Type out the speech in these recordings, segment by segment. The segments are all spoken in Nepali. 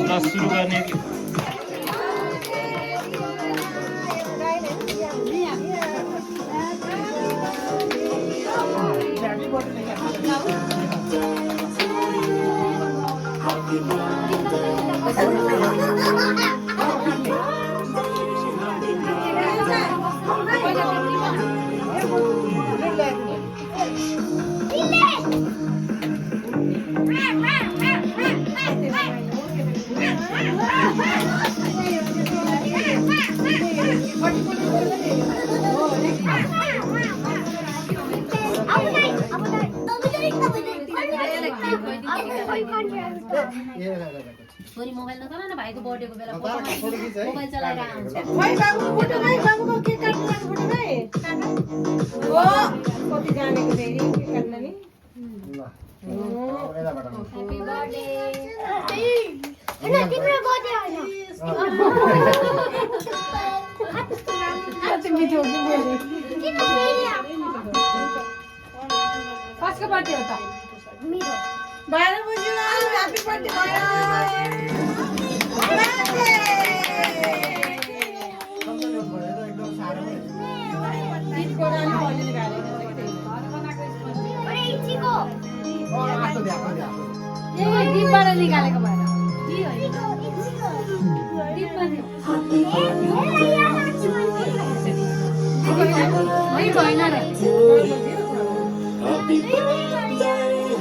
ल सुरु गर्ने कि छोरी मोबाइल नचला न भाइको बर्थडेको बेला मोबाइल चलाएर आउँछ भाइ बाबुको फोटो भाइ बाबुको केक काट्नु फोटो भाइ ओ कति जानेको फेरि केक काट्न नि ल ह्यापी बर्थडे हैन तिम्रो बर्थडे हैन कति मिठो हो बोले किन फेरि कसको बर्थडे हो त मेरो 12 बजे ह्यापी बर्थडे डिपबाट निकालेको भएर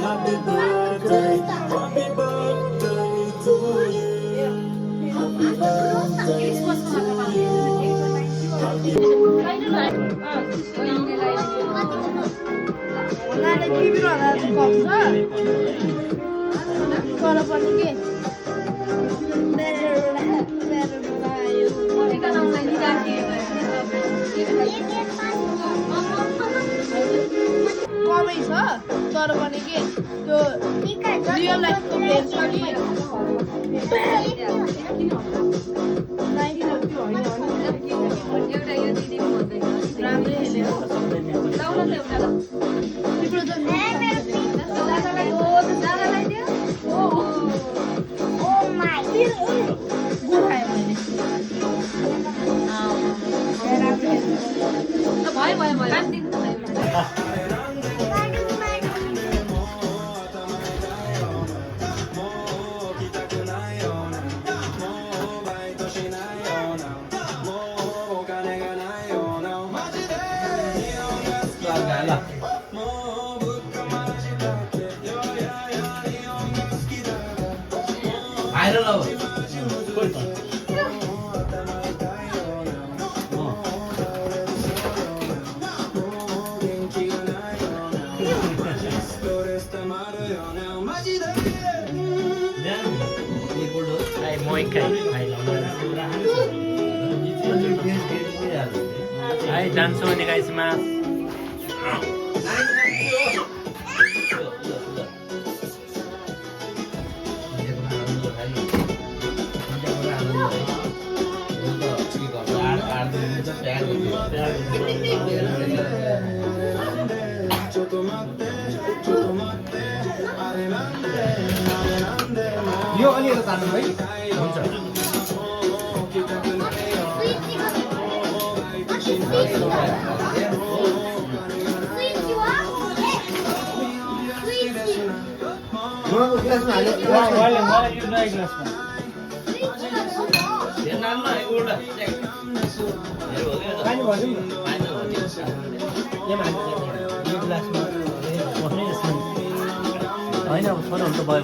Happy birthday, happy birthday to you. Happy birthday to कमै छ तर पनि के त्यो रियल लाइफको फ्रेन्ड्स पनि एउटा यो दिदी भन्दै राम्रै हेरेर लाउन त एउटा तिम्रो त दादालाई दियो ओ माय गुठायो मैले भयो काम दिनु त एउटा Hai, जान्छौँ नि गाइसमा यो अलि यता तान्नु है हुन्छ नुनको गिलासमा हाल्यो मलाई यो नयाँ ग्लासमा पानी भर्नु नि यहाँ हाल्नु यो गिलासमा बस्नै यसमा होइन अब छोरा हुन्छ भयो